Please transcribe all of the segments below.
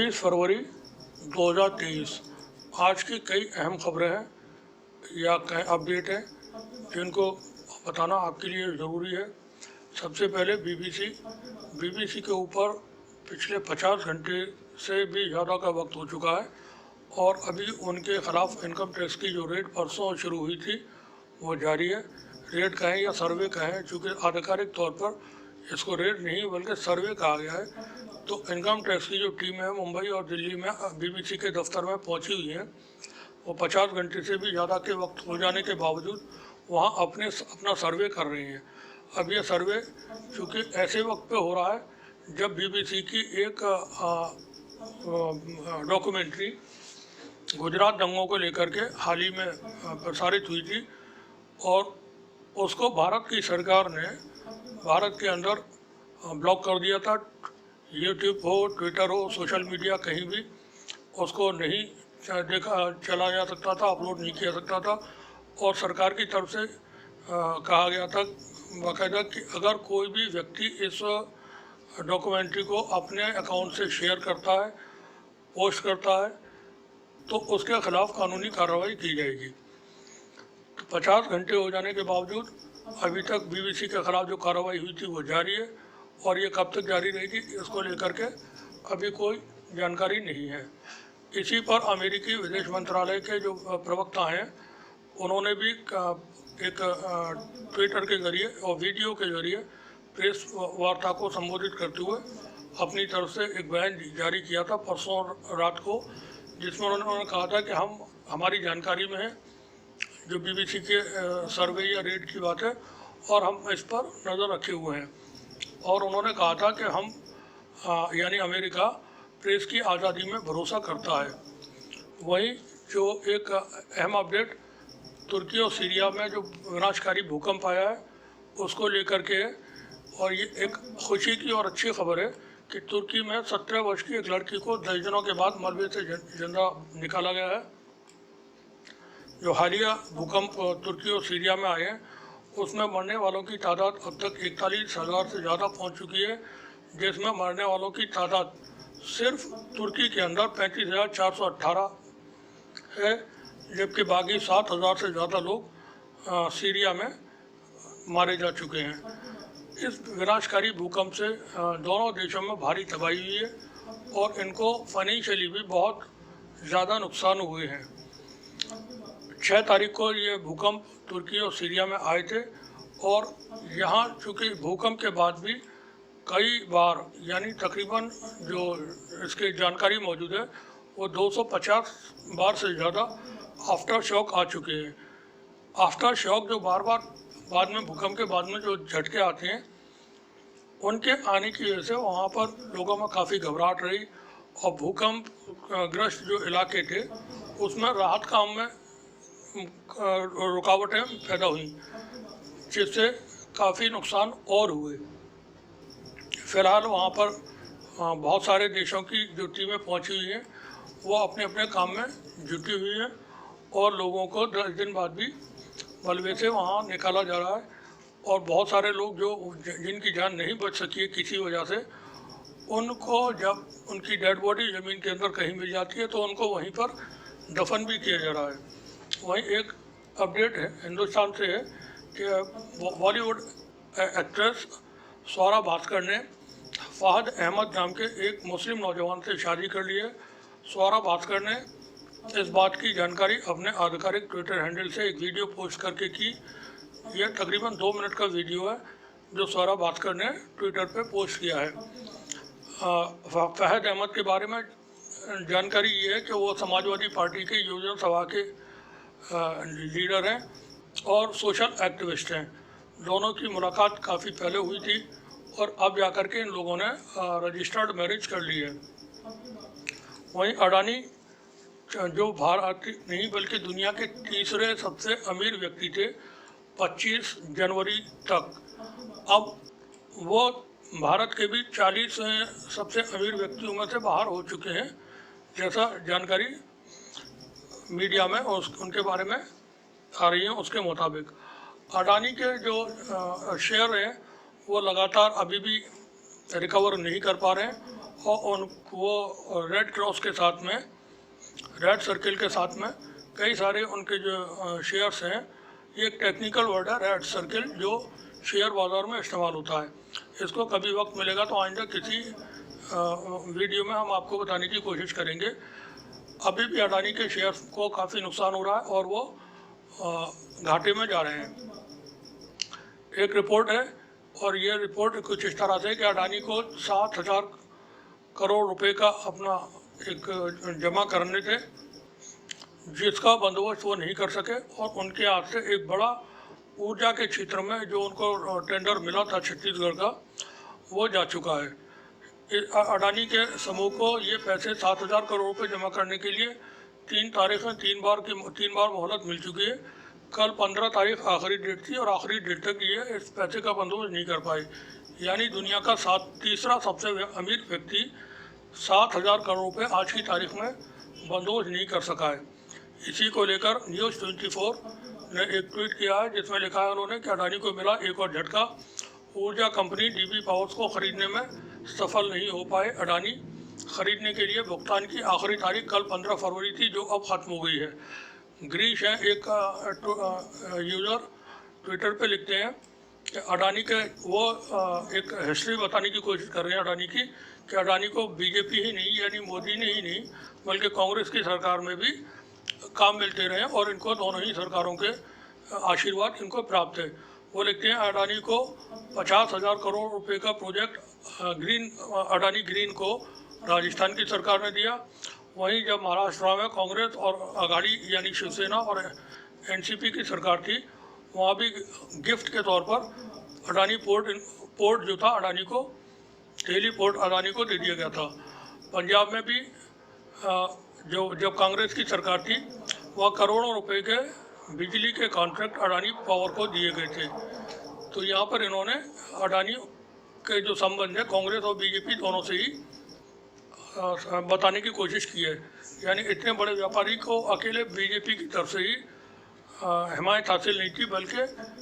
26 फरवरी 2023। आज की कई अहम खबरें हैं या कई अपडेट हैं जिनको बताना आपके लिए ज़रूरी है। सबसे पहले बीबीसी के ऊपर पिछले 50 घंटे से भी ज़्यादा का वक्त हो चुका है और अभी उनके ख़िलाफ़ इनकम टैक्स की जो रेड परसों शुरू हुई थी वो जारी है। रेड कहें या सर्वे कहें, चूँकि आधिकारिक तौर पर इसको रेड नहीं बल्कि सर्वे कहा गया है। तो इनकम टैक्स की जो टीम है मुंबई और दिल्ली में बीबीसी के दफ्तर में पहुंची हुई है। वो 50 घंटे से भी ज़्यादा के वक्त हो जाने के बावजूद वहाँ अपना सर्वे कर रही हैं। अब ये सर्वे चूँकि ऐसे वक्त पे हो रहा है जब बीबीसी की एक डॉक्यूमेंट्री गुजरात दंगों को लेकर के हाल ही में प्रसारित हुई थी और उसको भारत की सरकार ने भारत के अंदर ब्लॉक कर दिया था। यूट्यूब हो, ट्विटर हो, सोशल मीडिया कहीं भी उसको नहीं चला जा सकता था, अपलोड नहीं किया सकता था। और सरकार की तरफ से कहा गया था बाकायदा कि अगर कोई भी व्यक्ति इस डॉक्यूमेंट्री को अपने अकाउंट से शेयर करता है, पोस्ट करता है, तो उसके खिलाफ कानूनी कार्रवाई की जाएगी। 50 घंटे हो जाने के बावजूद अभी तक बीबीसी के खिलाफ जो कार्रवाई हुई थी वो जारी है और ये कब तक जारी रहेगी इसको लेकर के अभी कोई जानकारी नहीं है। इसी पर अमेरिकी विदेश मंत्रालय के जो प्रवक्ता हैं उन्होंने भी एक ट्विटर के ज़रिए और वीडियो के ज़रिए प्रेस वार्ता को संबोधित करते हुए अपनी तरफ से एक बयान जारी किया था परसों रात को, जिसमें उन्होंने कहा था कि हमारी जानकारी में है जो बीबीसी के सर्वे या रेड की बात है और हम इस पर नज़र रखे हुए हैं। और उन्होंने कहा था कि हम यानी अमेरिका प्रेस की आज़ादी में भरोसा करता है। वहीं जो एक अहम अपडेट तुर्की और सीरिया में जो विनाशकारी भूकंप आया है उसको लेकर के है और ये एक खुशी की और अच्छी खबर है कि तुर्की में 17 वर्ष की एक लड़की को 10 दिनों के बाद मलबे से जिंदा निकाला गया है। जो हालिया भूकंप तुर्की और सीरिया में आए हैं उसमें मरने वालों की तादाद अब तक 41,000 से ज़्यादा पहुंच चुकी है, जिसमें मरने वालों की तादाद सिर्फ तुर्की के अंदर 35,418 है, जबकि बाकी 7,000 से ज़्यादा लोग सीरिया में मारे जा चुके हैं। इस विनाशकारी भूकंप से दोनों देशों में भारी तबाही हुई है और इनको फाइनेंशियली भी बहुत ज़्यादा नुकसान हुए हैं। 6 तारीख को ये भूकंप तुर्की और सीरिया में आए थे और यहाँ चूँकि भूकंप के बाद भी कई बार यानी तकरीबन जो इसकी जानकारी मौजूद है वो 250 बार से ज़्यादा आफ्टर शॉक आ चुके हैं। आफ्टर शॉक जो बार बार बाद में भूकंप के बाद में जो झटके आते हैं उनके आने की वजह से वहाँ पर लोगों में काफ़ी घबराहट रही और भूकंप ग्रस्त जो इलाके थे उसमें राहत काम में रुकावटें पैदा हुई, जिससे काफ़ी नुकसान और हुए। फ़िलहाल वहाँ पर बहुत सारे देशों की जो टीमें पहुँची हुई हैं वो अपने अपने काम में जुटी हुई हैं और लोगों को 10 दिन बाद भी मलबे से वहाँ निकाला जा रहा है। और बहुत सारे लोग जो जिनकी जान नहीं बच सकी है किसी वजह से, उनको जब उनकी डेड बॉडी ज़मीन के अंदर कहीं मिल जाती है तो उनको वहीं पर दफन भी किया जा रहा है। वहीं एक अपडेट है हिंदुस्तान से है कि बॉलीवुड एक्ट्रेस स्वरा भास्कर ने फहद अहमद नाम के एक मुस्लिम नौजवान से शादी कर ली है। स्वरा भास्कर ने इस बात की जानकारी अपने आधिकारिक ट्विटर हैंडल से एक वीडियो पोस्ट करके की। यह तकरीबन 2 मिनट का वीडियो है जो स्वरा भास्कर ने ट्विटर पे पोस्ट किया है। फहद अहमद के बारे में जानकारी ये है कि वो समाजवादी पार्टी के योजना सभा के लीडर हैं और सोशल एक्टिविस्ट हैं। दोनों की मुलाकात काफ़ी पहले हुई थी और अब जाकर के इन लोगों ने रजिस्टर्ड मैरिज कर ली है। वहीं अडानी जो भारत नहीं बल्कि दुनिया के तीसरे सबसे अमीर व्यक्ति थे 25 जनवरी तक, अब वो भारत के भी 40 सबसे अमीर व्यक्तियों में से बाहर हो चुके हैं, जैसा जानकारी मीडिया में उनके बारे में आ रही है। उसके मुताबिक अडानी के जो शेयर हैं वो लगातार अभी भी रिकवर नहीं कर पा रहे हैं और वो रेड क्रॉस के साथ में, रेड सर्किल के साथ में कई सारे उनके जो शेयर्स हैं, ये एक टेक्निकल वर्ड है रेड सर्किल, जो शेयर बाज़ार में इस्तेमाल होता है। इसको कभी वक्त मिलेगा तो आइंदा किसी वीडियो में हम आपको बताने की कोशिश करेंगे। अभी भी अडानी के शेयर्स को काफ़ी नुकसान हो रहा है और वो घाटे में जा रहे हैं। एक रिपोर्ट है और ये रिपोर्ट कुछ इस तरह से कि अडानी को 7,000 करोड़ रुपए का अपना एक जमा करने थे, जिसका बंदोबस्त वो नहीं कर सके और उनके हाथ से एक बड़ा ऊर्जा के क्षेत्र में जो उनको टेंडर मिला था छत्तीसगढ़ का, वो जा चुका है। अडानी के समूह को ये पैसे 7,000 करोड़ रुपए जमा करने के लिए 3 तारीखें 3 बार मोहलत मिल चुकी है। कल 15 तारीख आखिरी डेट थी और आखिरी डेट तक ये इस पैसे का बंदोबस्त नहीं कर पाए। यानी दुनिया का तीसरा सबसे अमीर व्यक्ति 7,000 करोड़ रुपए आज की तारीख में बंदोबस्त नहीं कर सका है। इसी को लेकर न्यूज़ 24 ने एक ट्वीट किया है जिसमें लिखा है उन्होंने कि अडानी को मिला एक और झटका, ऊर्जा कंपनी डीबी पावर्स को खरीदने में सफल नहीं हो पाए। अडानी खरीदने के लिए भुगतान की आखिरी तारीख कल 15 फरवरी थी, जो अब ख़त्म हो गई है। ग्रीश है एक यूज़र, ट्विटर पे लिखते हैं कि अडानी के वो एक हिस्ट्री बताने की कोशिश कर रहे हैं अडानी की, कि अडानी को बीजेपी ही नहीं, यानी मोदी ने ही नहीं बल्कि कांग्रेस की सरकार में भी काम मिलते रहे और इनको दोनों ही सरकारों के आशीर्वाद इनको प्राप्त है। वो लिखते हैं अडानी को 50,000 करोड़ रुपए का प्रोजेक्ट अडानी ग्रीन को राजस्थान की सरकार ने दिया। वहीं जब महाराष्ट्र में कांग्रेस और अघाड़ी यानी शिवसेना और एनसीपी की सरकार थी, वहाँ भी गिफ्ट के तौर पर अडानी पोर्ट जो था अडानी को, दिल्ली पोर्ट अडानी को दे दिया गया था। पंजाब में भी जब कांग्रेस की सरकार थी, वह करोड़ों रुपए के बिजली के कॉन्ट्रैक्ट अडानी पावर को दिए गए थे। तो यहाँ पर इन्होंने अडानी के जो संबंध है कांग्रेस और बीजेपी दोनों से ही बताने की कोशिश की है। यानी इतने बड़े व्यापारी को अकेले बीजेपी की तरफ से ही हिमायत हासिल नहीं थी, बल्कि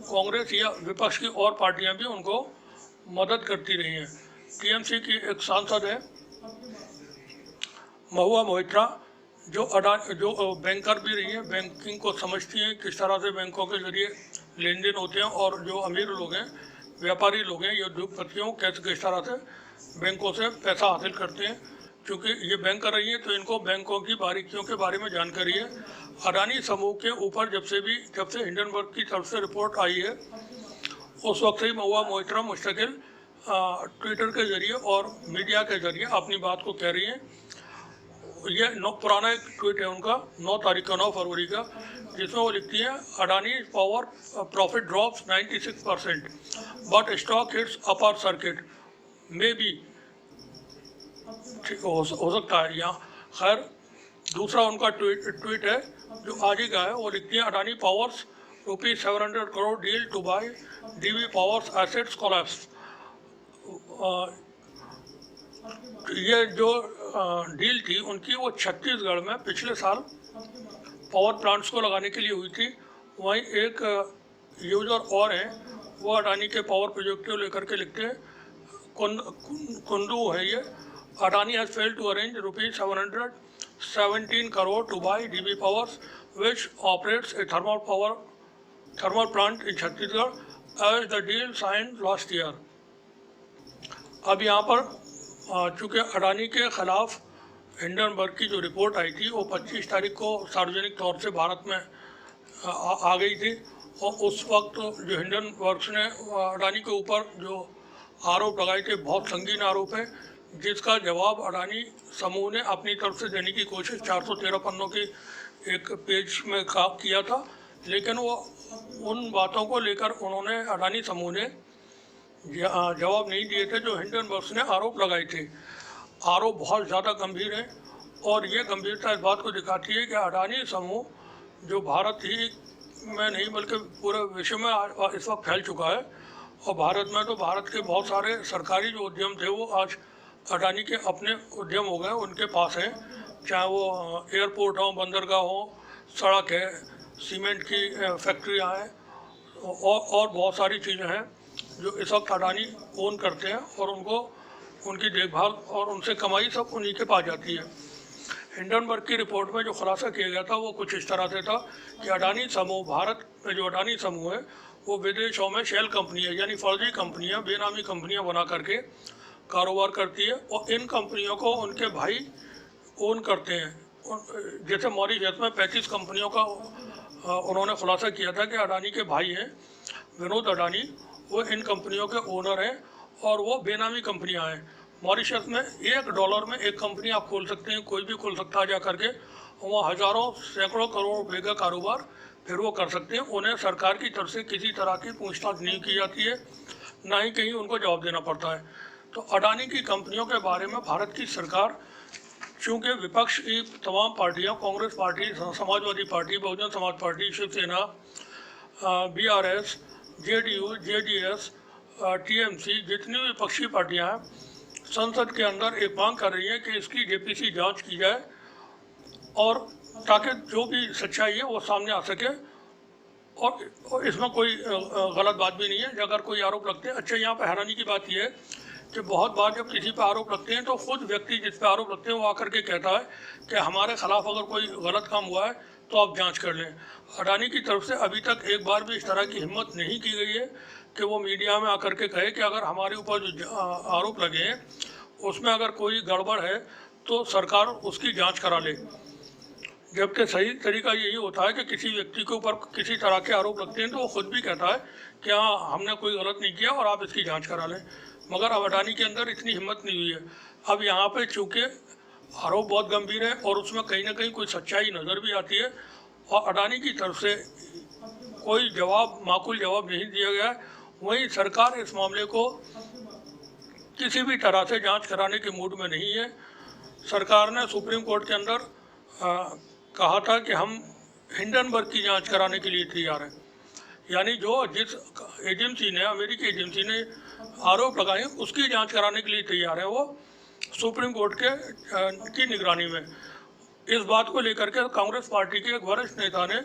कांग्रेस या विपक्ष की और पार्टियां भी उनको मदद करती रही हैं। टीएमसी की एक सांसद है महुआ मोहित्रा, जो बैंकर भी रही है, बैंकिंग को समझती हैं, किस तरह से बैंकों के जरिए लेन देन होते हैं और जो अमीर लोग हैं, व्यापारी लोग हैं, ये उद्योगपतियों कैसे किस तरह से बैंकों से पैसा हासिल करते हैं। क्योंकि ये बैंक कर रही है तो इनको बैंकों की बारीकियों के बारे में जानकारी है। अडानी समूह के ऊपर जब से हिंडनबर्ग की तरफ से रिपोर्ट आई है, उस वक्त से ही महुआ मोहित्रा मुस्तकिल ट्विटर के जरिए और मीडिया के जरिए अपनी बात को कह रही हैं। ये पुराना एक ट्वीट है उनका 9 तारीख का 9 फरवरी का, जिसमें वो लिखती हैं Adani power profit drops 96% but stock hits upper circuit में भी हो सकता है यहाँ। खैर, दूसरा उनका ट्वीट है जो आज ही का है, वो लिखती हैं Adani powers ₹700 crore deal to buy DV powers assets collapse. ये जो डील थी उनकी, वो छत्तीसगढ़ में पिछले साल पावर प्लांट्स को लगाने के लिए हुई थी। वहीं एक यूजर और हैं, वो अडानी के पावर प्रोजेक्ट को लेकर के लिखते हैं, कुंदू है ये, Adani has failed to arrange ₹717 crore to buy DB powers which operates a thermal plant in Chhattisgarh as the deal signed last year. अब यहाँ पर चूँकि अडानी के खिलाफ हिंडनबर्ग की जो रिपोर्ट आई थी वो 25 तारीख को सार्वजनिक तौर से भारत में आ गई थी, और उस वक्त जो हिंडनबर्ग ने अडानी के ऊपर जो आरोप लगाए थे, बहुत संगीन आरोप है, जिसका जवाब अडानी समूह ने अपनी तरफ से देने की कोशिश 413 पन्नों की एक पेज में किया था। लेकिन वो उन बातों को लेकर उन्होंने अडानी समूह ने जवाब नहीं दिए थे जो हिंडनबर्ग ने आरोप लगाए थे। आरोप बहुत ज़्यादा गंभीर है और ये गंभीरता इस बात को दिखाती है कि अडानी समूह जो भारत ही में नहीं बल्कि पूरे विश्व में इस वक्त फैल चुका है, और भारत में तो भारत के बहुत सारे सरकारी जो उद्यम थे वो आज अडानी के अपने उद्यम हो गए, उनके पास हैं, चाहे वो एयरपोर्ट हो, बंदरगाह हो, सड़क है, सीमेंट की फैक्ट्रियाँ हैं और बहुत सारी चीज़ें हैं जो इस वक्त अडानी ओन करते हैं और उनकी देखभाल और उनसे कमाई सब उन्हीं के पास जाती है। हिंडनबर्ग की रिपोर्ट में जो खुलासा किया गया था वो कुछ इस तरह से था कि अडानी समूह, भारत में जो अडानी समूह है वो विदेशों में शेल कंपनियाँ यानी फर्जी कंपनियाँ, बेनामी कंपनियाँ बना करके कारोबार करती है और इन कंपनियों को उनके भाई ओन करते हैं। जैसे मॉरिशस में 35 कंपनियों का उन्होंने खुलासा किया था कि अडानी के भाई हैं विनोद अडानी, वो इन कंपनियों के ओनर हैं और वो बेनामी कंपनियां हैं। मॉरिशस में $1 में एक कंपनी आप खोल सकते हैं, कोई भी खोल सकता है जा करके, वहाँ हज़ारों सैकड़ों करोड़ रुपए का कारोबार फिर वो कर सकते हैं। उन्हें सरकार की तरफ से किसी तरह की पूछताछ नहीं की जाती है, ना ही कहीं उनको जवाब देना पड़ता है। तो अडानी की कंपनियों के बारे में भारत की सरकार, चूँकि विपक्ष की तमाम पार्टियां, Congress party, Samajwadi party, Bahujan Samaj party, Shivsena, BRS, JDU, JDS, TMC, जितनी भी विपक्षी पार्टियां हैं, संसद के अंदर एक मांग कर रही है कि इसकी JPC जांच की जाए और ताकि जो भी सच्चाई है वो सामने आ सके और इसमें कोई गलत बात भी नहीं है अगर कोई आरोप लगते हैं। अच्छा, यहाँ पर हैरानी की बात यह है कि बहुत बार जब किसी पर आरोप लगते हैं तो खुद व्यक्ति जिस पर आरोप लगते हैं वो आकर के कहता है कि हमारे खिलाफ अगर कोई गलत काम हुआ है तो आप जांच कर लें। अडानी की तरफ से अभी तक एक बार भी इस तरह की हिम्मत नहीं की गई है कि वो मीडिया में आकर के कहे कि अगर हमारे ऊपर जो आरोप लगे हैं उसमें अगर कोई गड़बड़ है तो सरकार उसकी जाँच करा ले। जबकि सही तरीका यही होता है कि किसी व्यक्ति के ऊपर किसी तरह के आरोप लगते हैं तो वो खुद भी कहता है कि हाँ, हमने कोई गलत नहीं किया और आप इसकी जांच करा लें। मगर अब अडानी के अंदर इतनी हिम्मत नहीं हुई है। अब यहाँ पे चूँकि आरोप बहुत गंभीर है और उसमें कहीं ना कहीं कोई सच्चाई नज़र भी आती है और अडानी की तरफ से कोई माकूल जवाब नहीं दिया गया है, वहीं सरकार इस मामले को किसी भी तरह से जांच कराने के मूड में नहीं है। सरकार ने सुप्रीम कोर्ट के अंदर कहा था कि हम हिंडनबर्ग की जांच कराने के लिए तैयार हैं, यानी जिस एजेंसी ने, अमेरिकी एजेंसी ने आरोप लगाए उसकी जांच कराने के लिए तैयार है वो सुप्रीम कोर्ट की निगरानी में। इस बात को लेकर के कांग्रेस पार्टी के एक वरिष्ठ नेता ने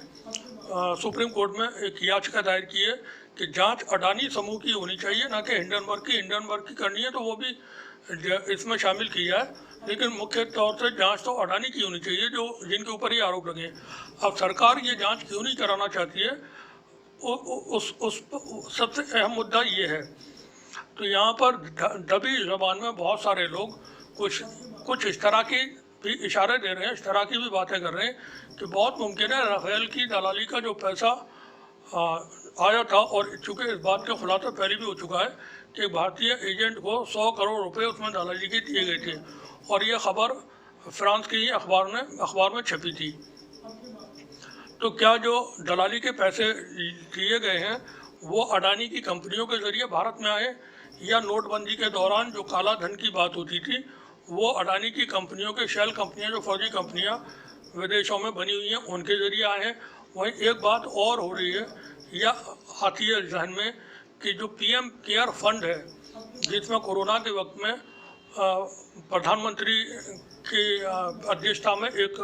सुप्रीम कोर्ट में एक याचिका दायर की है कि जांच अडानी समूह की होनी चाहिए, ना कि हिंडनबर्ग की करनी है तो वो भी इसमें शामिल की जाए, लेकिन मुख्य तौर से जांच तो अडानी की होनी चाहिए जिनके ऊपर ये आरोप लगे। अब सरकार ये जांच क्यों नहीं कराना चाहती है, उस सबसे अहम मुद्दा ये है। तो यहाँ पर दबी ज़बान में बहुत सारे लोग कुछ इस तरह की भी इशारे दे रहे हैं, इस तरह की भी बातें कर रहे हैं कि बहुत मुमकिन है राफेल की दलाली का जो पैसा आया था, और चूँकि इस बात का खुलासा पहले भी हो चुका है कि भारतीय एजेंट को 100 करोड़ रुपए उसमें दलाली के दिए गए थे और ये खबर फ्रांस की ही अखबार में छपी थी। तो क्या जो दलाली के पैसे दिए गए हैं वो अडानी की कंपनियों के ज़रिए भारत में आए, या नोटबंदी के दौरान जो काला धन की बात होती थी वो अडानी की कंपनियों के शेल कंपनियां, जो फर्जी कंपनियां विदेशों में बनी हुई हैं, उनके ज़रिए आए हैं। वहीं एक बात और हो रही है या आती है जहन में कि जो PM केयर फंड है, जिसमें कोरोना के वक्त में प्रधानमंत्री की अध्यक्षता में एक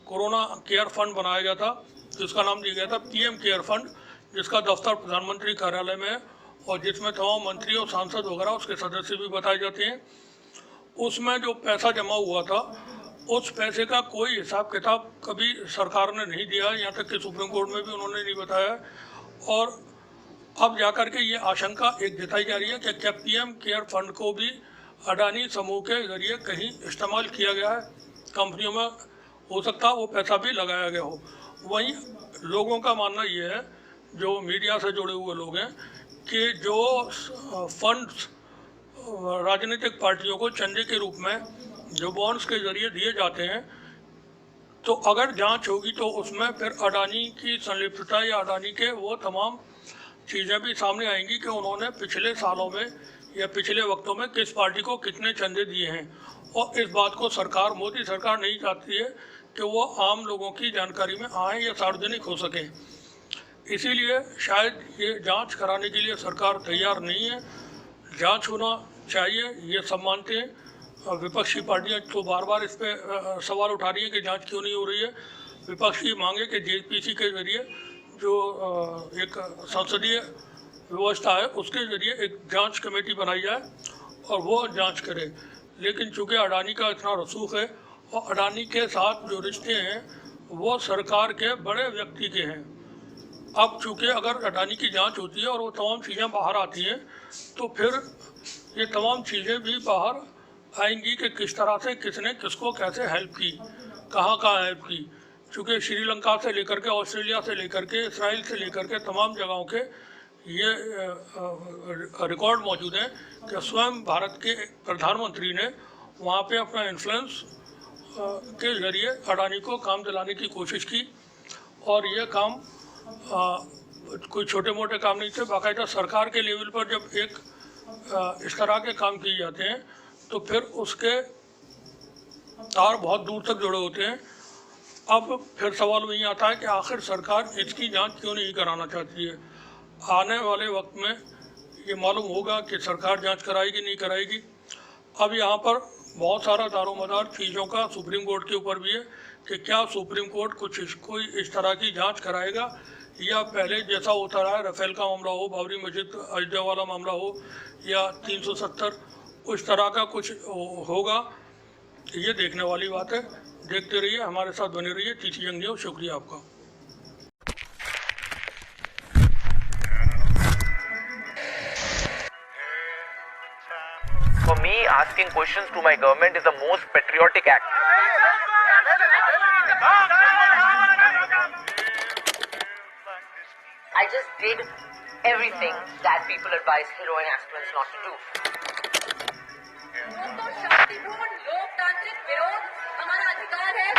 कोरोना केयर फंड बनाया गया था, जिसका नाम दिया गया था PM केयर फंड, जिसका दफ्तर प्रधानमंत्री कार्यालय में है और जिसमें तमाम मंत्री और सांसद वगैरह उसके सदस्य भी बताए जाते हैं। उसमें जो पैसा जमा हुआ था उस पैसे का कोई हिसाब किताब कभी सरकार ने नहीं दिया, यहाँ तक कि सुप्रीम कोर्ट में भी उन्होंने नहीं बताया। और अब जाकर के ये आशंका एक जताई जा रही है कि क्या PM केयर फंड को भी अडानी समूह के ज़रिए कहीं इस्तेमाल किया गया है, कंपनियों में हो सकता है वो पैसा भी लगाया गया हो। वहीं लोगों का मानना ये है, जो मीडिया से जुड़े हुए लोग हैं, कि जो फंड्स राजनीतिक पार्टियों को चंदे के रूप में जो बॉन्ड्स के ज़रिए दिए जाते हैं, तो अगर जांच होगी तो उसमें फिर अडानी की संलिप्तता या अडानी के वो तमाम चीज़ें भी सामने आएंगी कि उन्होंने पिछले सालों में या पिछले वक्तों में किस पार्टी को कितने चंदे दिए हैं। और इस बात को मोदी सरकार नहीं चाहती है कि वो आम लोगों की जानकारी में आए या सार्वजनिक हो सके। इसीलिए शायद ये जांच कराने के लिए सरकार तैयार नहीं है। जांच होना चाहिए, ये सब मानते हैं। विपक्षी पार्टियां तो बार बार इस पर सवाल उठा रही हैं कि जांच क्यों नहीं हो रही है। विपक्ष की मांगे कि JPC के ज़रिए जो एक संसदीय व्यवस्था है उसके ज़रिए एक जांच कमेटी बनाई जाए और वो जांच करे। लेकिन चूंकि अडानी का इतना रसूख है और अडानी के साथ जो रिश्ते हैं वो सरकार के बड़े व्यक्ति के हैं। अब चूंकि अगर अडानी की जांच होती है और वो तमाम चीज़ें बाहर आती हैं तो फिर ये तमाम चीज़ें भी बाहर आएंगी कि किस तरह से किसने किसको कैसे हेल्प की, कहाँ कहाँ हेल्प की। चूँकि श्रीलंका से लेकर के, ऑस्ट्रेलिया से लेकर के, इसराइल से लेकर के तमाम जगहों के ये रिकॉर्ड मौजूद हैं कि स्वयं भारत के प्रधानमंत्री ने वहाँ पे अपना इन्फ्लुएंस के ज़रिए अडानी को काम दिलाने की कोशिश की। और ये काम कोई छोटे मोटे काम नहीं थे। बाकायदा सरकार के लेवल पर जब एक इस तरह के काम किए जाते हैं तो फिर उसके तार बहुत दूर तक जुड़े होते हैं। अब फिर सवाल वही आता है कि आखिर सरकार इसकी जांच क्यों नहीं कराना चाहती है। आने वाले वक्त में ये मालूम होगा कि सरकार जांच कराएगी नहीं कराएगी। अब यहाँ पर बहुत सारा दारोमदार चीज़ों का सुप्रीम कोर्ट के ऊपर भी है कि क्या सुप्रीम कोर्ट कोई इस तरह की जांच कराएगा या पहले जैसा होता रहा है, राफेल का मामला हो, बाबरी मस्जिद अयोध्या वाला मामला हो या 370, उस तरह का कुछ होगा। ये देखने वाली बात है। देखते रहिए, हमारे साथ बने रहिए। टीटी जंग न्यूज़, शुक्रिया आपका। For me, asking questions to my government is the most patriotic act. I just did everything that people advise heroin aspirants not to do. शांतिपूर्ण लोकतांत्रिक विरोध हमारा अधिकार है।